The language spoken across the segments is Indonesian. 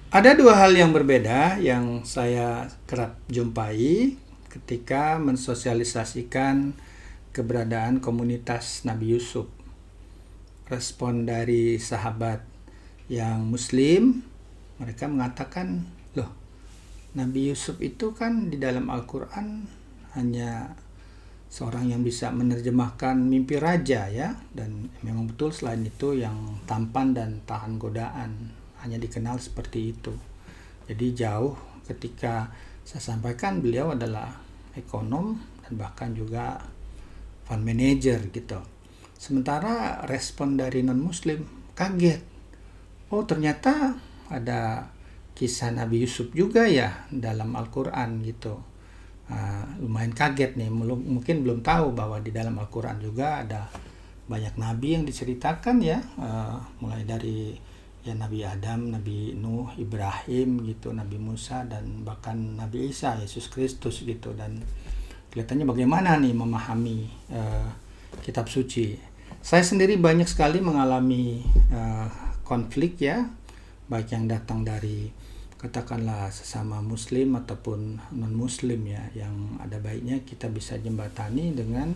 Ada dua hal yang berbeda yang saya kerap jumpai ketika mensosialisasikan keberadaan komunitas Nabi Yusuf. Respon dari sahabat yang Muslim, mereka mengatakan, loh, Nabi Yusuf itu kan di dalam Al-Quran hanya seorang yang bisa menerjemahkan mimpi raja ya, dan memang betul selain itu yang tampan dan tahan godaan, hanya dikenal seperti itu. Jadi jauh ketika saya sampaikan beliau adalah ekonom dan bahkan juga fund manager gitu. Sementara respon dari non muslim kaget. Oh, ternyata ada kisah Nabi Yusuf juga ya dalam Al-Quran gitu. Lumayan kaget nih, mungkin belum tahu bahwa di dalam Al-Quran juga ada banyak nabi yang diceritakan ya, mulai dari ya Nabi Adam, Nabi Nuh, Ibrahim gitu, Nabi Musa, dan bahkan Nabi Isa, Yesus Kristus gitu. Dan kelihatannya bagaimana nih memahami kitab suci. Saya sendiri banyak sekali mengalami konflik ya, baik yang datang dari katakanlah sesama muslim ataupun non muslim ya, yang ada baiknya kita bisa jembatani dengan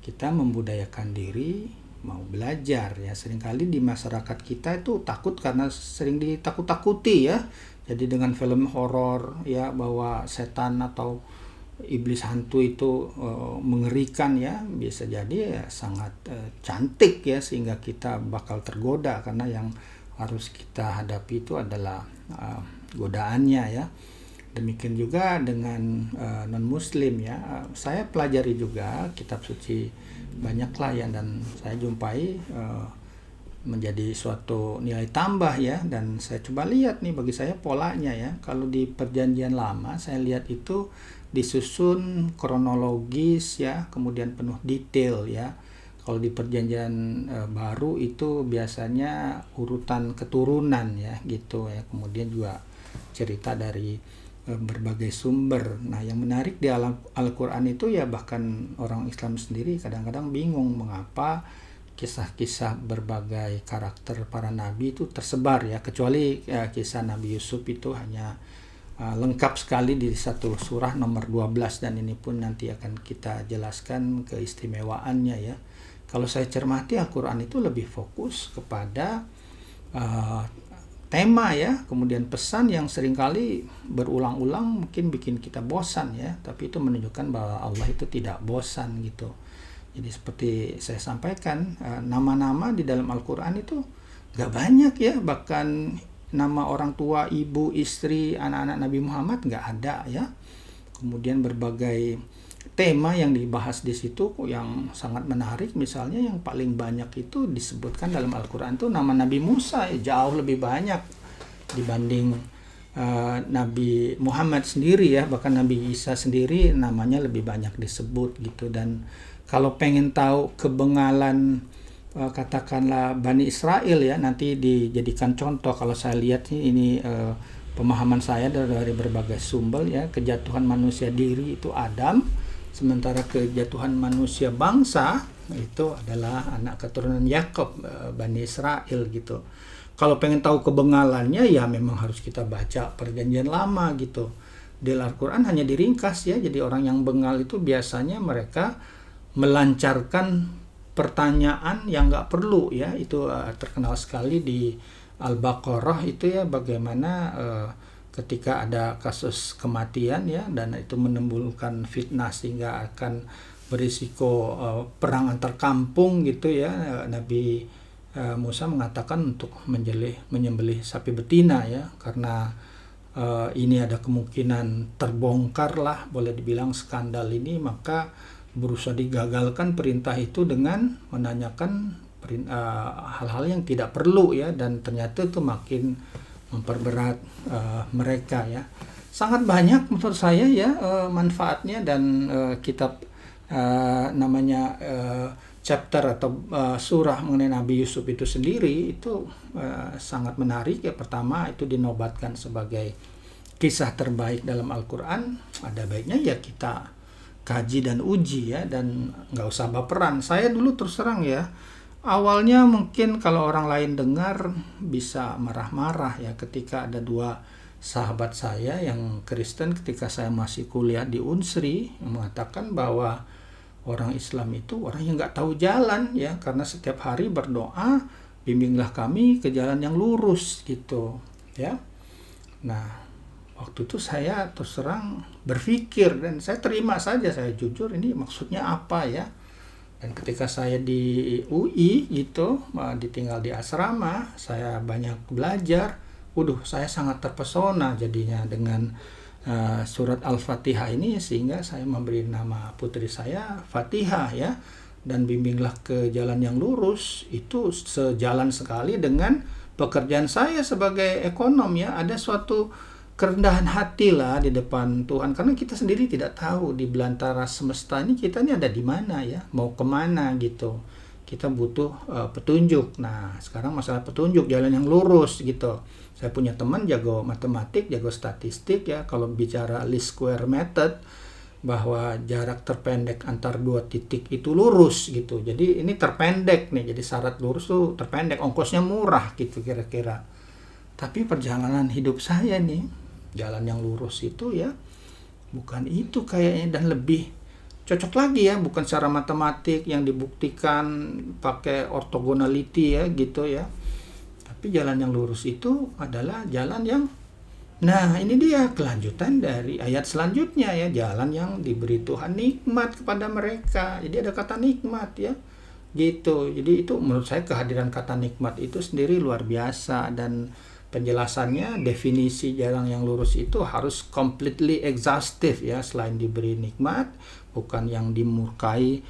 kita membudayakan diri, mau belajar ya. Seringkali di masyarakat kita itu takut karena sering ditakut-takuti ya. Jadi dengan film horor ya, bahwa setan atau iblis hantu itu mengerikan ya, bisa jadi ya sangat cantik ya, sehingga kita bakal tergoda karena yang harus kita hadapi itu adalah godaannya ya. Demikian juga dengan non muslim ya. Saya pelajari juga kitab suci banyaklah ya, dan saya jumpai menjadi suatu nilai tambah ya. Dan saya coba lihat nih, bagi saya polanya ya, kalau di perjanjian lama saya lihat itu disusun kronologis ya, kemudian penuh detail ya. Kalau di perjanjian baru itu biasanya urutan keturunan ya gitu ya, kemudian juga cerita dari berbagai sumber. Nah, yang menarik di Al-Quran itu ya, bahkan orang Islam sendiri kadang-kadang bingung mengapa kisah-kisah berbagai karakter para nabi itu tersebar ya, kecuali kisah Nabi Yusuf itu hanya lengkap sekali di satu surah nomor 12, dan ini pun nanti akan kita jelaskan keistimewaannya ya. Kalau saya cermati, Al-Quran itu lebih fokus kepada tema ya, kemudian pesan yang seringkali berulang-ulang mungkin bikin kita bosan ya, tapi itu menunjukkan bahwa Allah itu tidak bosan gitu. Jadi seperti saya sampaikan, nama-nama di dalam Al-Quran itu gak banyak ya, bahkan nama orang tua, ibu, istri, anak-anak Nabi Muhammad gak ada ya. Kemudian berbagai tema yang dibahas di situ yang sangat menarik, misalnya yang paling banyak itu disebutkan dalam Al-Quran itu nama Nabi Musa, jauh lebih banyak dibanding Nabi Muhammad sendiri ya. Bahkan Nabi Isa sendiri namanya lebih banyak disebut gitu. Dan kalau pengen tahu kebengalan katakanlah Bani Israel ya, nanti dijadikan contoh. Kalau saya lihat ini pemahaman saya dari berbagai sumber ya, kejatuhan manusia diri itu Adam, sementara kejatuhan manusia bangsa itu adalah anak keturunan Yakub, Bani Israel gitu. Kalau pengen tahu kebengalannya ya memang harus kita baca perjanjian lama gitu. Di Al-Quran hanya diringkas ya, jadi orang yang bengal itu biasanya mereka melancarkan pertanyaan yang nggak perlu ya. Itu terkenal sekali di Al-Baqarah itu ya, bagaimana ketika ada kasus kematian ya, dan itu menimbulkan fitnah sehingga akan berisiko perang antar kampung gitu ya. Nabi Musa mengatakan untuk menyembelih sapi betina ya, karena ini ada kemungkinan terbongkar lah, boleh dibilang skandal ini, maka berusaha digagalkan perintah itu dengan menanyakan hal-hal yang tidak perlu ya, dan ternyata itu makin memperberat mereka ya. Sangat banyak menurut saya ya manfaatnya, dan kitab namanya chapter atau surah mengenai Nabi Yusuf itu sendiri itu sangat menarik ya. Pertama, itu dinobatkan sebagai kisah terbaik dalam Al-Quran. Ada baiknya ya kita kaji dan uji ya, dan nggak usah baperan. Saya dulu terus terang ya, Awalnya mungkin kalau orang lain dengar bisa marah-marah ya, ketika ada dua sahabat saya yang Kristen ketika saya masih kuliah di Unsri yang mengatakan bahwa orang Islam itu orang yang nggak tahu jalan ya, karena setiap hari berdoa, bimbinglah kami ke jalan yang lurus gitu ya. Nah, waktu itu saya terus terang berpikir dan saya terima saja, saya jujur ini maksudnya apa ya. Dan ketika saya di UI gitu, ditinggal di asrama, saya banyak belajar. Saya sangat terpesona jadinya dengan surat Al-Fatihah ini, sehingga saya memberi nama putri saya Fatihah ya. Dan bimbinglah ke jalan yang lurus, itu sejalan sekali dengan pekerjaan saya sebagai ekonom ya. Ada suatu kerendahan hati lah di depan Tuhan, karena kita sendiri tidak tahu di belantara semesta ini kita ini ada di mana ya, mau kemana gitu. Kita butuh petunjuk. Nah, sekarang masalah petunjuk, jalan yang lurus gitu. Saya punya teman jago matematik, jago statistik ya, kalau bicara least square method, bahwa jarak terpendek antar dua titik itu lurus gitu. Jadi ini terpendek nih, jadi syarat lurus tuh terpendek, ongkosnya murah gitu kira-kira. Tapi perjalanan hidup saya nih, jalan yang lurus itu ya bukan itu kayaknya, dan lebih cocok lagi ya, bukan secara matematik yang dibuktikan pakai orthogonality ya gitu ya. Tapi jalan yang lurus itu adalah jalan yang, nah ini dia kelanjutan dari ayat selanjutnya ya, jalan yang diberi Tuhan nikmat kepada mereka. Jadi ada kata nikmat ya gitu. Jadi itu menurut saya kehadiran kata nikmat itu sendiri luar biasa, dan penjelasannya, definisi jalan yang lurus itu harus completely exhaustive ya. Selain diberi nikmat, bukan yang dimurkai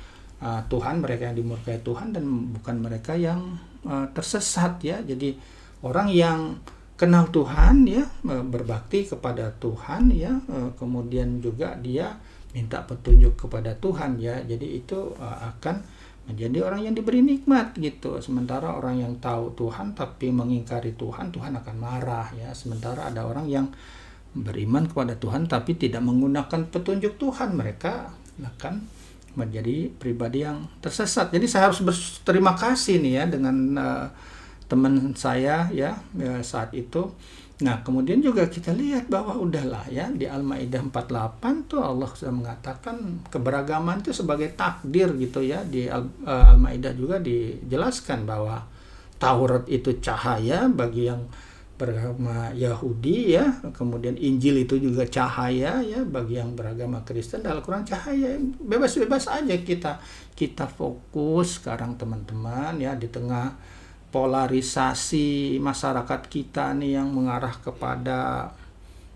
Tuhan, mereka yang dimurkai Tuhan, dan bukan mereka yang tersesat ya. Jadi orang yang kenal Tuhan ya, berbakti kepada Tuhan ya, kemudian juga dia minta petunjuk kepada Tuhan ya. Jadi itu akan menjadi orang yang diberi nikmat gitu. Sementara orang yang tahu Tuhan tapi mengingkari Tuhan, Tuhan akan marah ya. Sementara ada orang yang beriman kepada Tuhan tapi tidak menggunakan petunjuk Tuhan, mereka akan menjadi pribadi yang tersesat. Jadi saya harus berterima kasih nih ya dengan teman saya ya saat itu. Nah, kemudian juga kita lihat bahwa udahlah ya, di Al-Maidah 48 tuh Allah sudah mengatakan keberagaman itu sebagai takdir gitu ya. Di Al-Maidah juga dijelaskan bahwa Taurat itu cahaya bagi yang beragama Yahudi ya, kemudian Injil itu juga cahaya ya bagi yang beragama Kristen, dan Al-Quran cahaya. Bebas-bebas aja kita fokus sekarang teman-teman ya, di tengah polarisasi masyarakat kita nih yang mengarah kepada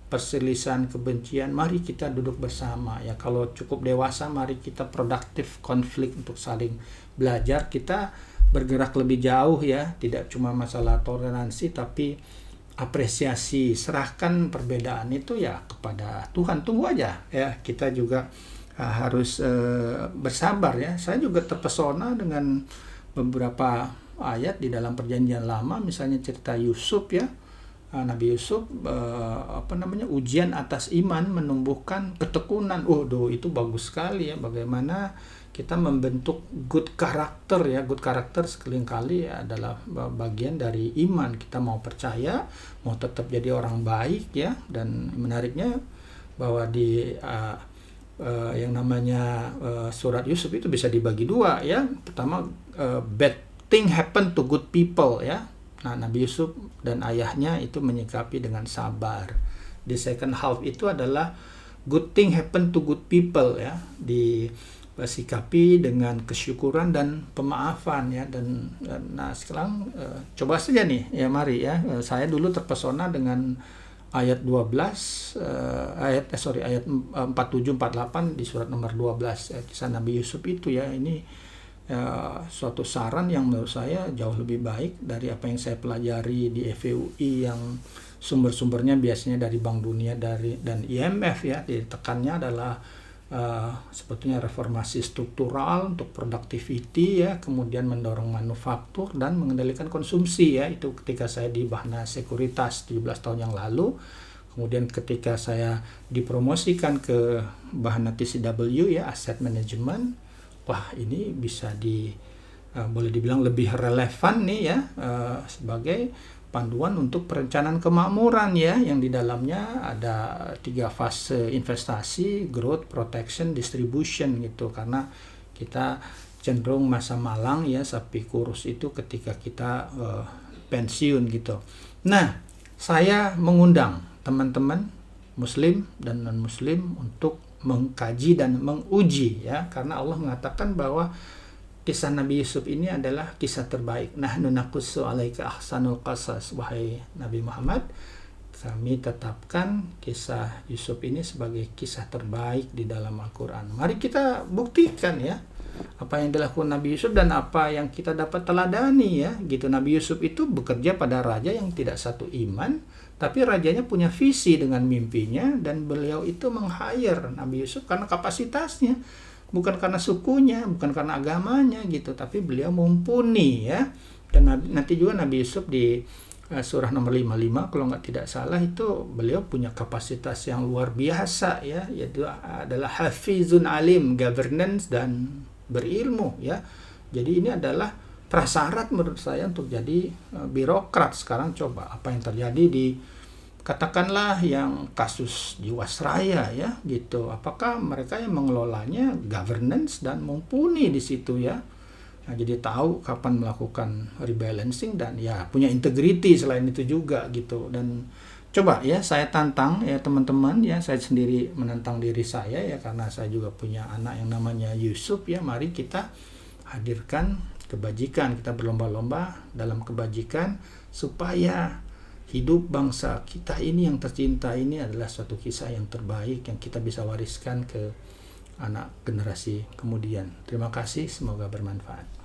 perselisihan, kebencian. Mari kita duduk bersama ya. Kalau cukup dewasa, mari kita produktif konflik untuk saling belajar. Kita bergerak lebih jauh ya, tidak cuma masalah toleransi tapi apresiasi. Serahkan perbedaan itu ya kepada Tuhan. Tunggu aja ya, kita juga harus bersabar ya. Saya juga terpesona dengan beberapa ayat di dalam Perjanjian Lama, misalnya cerita Yusuf ya, Nabi Yusuf, ujian atas iman menumbuhkan ketekunan. Itu bagus sekali ya, bagaimana kita membentuk good character ya. Good character sekelingkali adalah bagian dari iman. Kita mau percaya, mau tetap jadi orang baik ya. Dan menariknya bahwa di yang namanya surat Yusuf itu bisa dibagi dua ya. Pertama, bad thing happen to good people ya. Nah, Nabi Yusuf dan ayahnya itu menyikapi dengan sabar. Di second half itu adalah good thing happen to good people ya, disikapi dengan kesyukuran dan pemaafan ya. Dan nah sekarang coba saja nih ya, mari ya, saya dulu terpesona dengan ayat 12 ayat 47 48 di surat nomor 12 kisah Nabi Yusuf itu ya. Ini suatu saran yang menurut saya jauh lebih baik dari apa yang saya pelajari di FEUI yang sumber-sumbernya biasanya dari Bank Dunia dan IMF ya. Ditekannya adalah sebetulnya reformasi struktural untuk productivity ya, kemudian mendorong manufaktur dan mengendalikan konsumsi ya. Itu ketika saya di Bahna Sekuritas 17 tahun yang lalu. Kemudian ketika saya dipromosikan ke Bahna TCW ya, Asset Management, wah ini bisa boleh dibilang lebih relevan nih ya, sebagai panduan untuk perencanaan kemakmuran ya, yang di dalamnya ada 3 fase investasi, growth, protection, distribution gitu. Karena kita cenderung masa malang ya, sapi kurus itu ketika kita pensiun gitu. Nah, saya mengundang teman-teman muslim dan non-muslim untuk mengkaji dan menguji ya, karena Allah mengatakan bahwa kisah Nabi Yusuf ini adalah kisah terbaik. Nahnu naqussu 'alaika ahsanul qasas, wahai Nabi Muhammad, kami tetapkan kisah Yusuf ini sebagai kisah terbaik di dalam Al-Quran. Mari kita buktikan ya apa yang dilakukan Nabi Yusuf dan apa yang kita dapat teladani ya gitu. Nabi Yusuf itu bekerja pada raja yang tidak satu iman, tapi rajanya punya visi dengan mimpinya, dan beliau itu meng-hire Nabi Yusuf karena kapasitasnya, bukan karena sukunya, bukan karena agamanya gitu, tapi beliau mumpuni ya. Dan nanti juga Nabi Yusuf di surah nomor 55 kalau nggak tidak salah, itu beliau punya kapasitas yang luar biasa ya, yaitu adalah hafizun alim, governance dan berilmu ya. Jadi ini adalah prasyarat menurut saya untuk jadi birokrat. Sekarang coba apa yang terjadi di katakanlah yang kasus Jiwasraya ya gitu, apakah mereka yang mengelolanya governance dan mumpuni di situ ya. Nah, jadi tahu kapan melakukan rebalancing dan ya punya integrity selain itu juga gitu. Dan coba ya saya tantang ya teman-teman ya, saya sendiri menantang diri saya ya, karena saya juga punya anak yang namanya Yusuf ya. Mari kita hadirkan kebajikan, kita berlomba-lomba dalam kebajikan supaya hidup bangsa kita ini yang tercinta ini adalah suatu kisah yang terbaik yang kita bisa wariskan ke anak generasi kemudian. Terima kasih, semoga bermanfaat.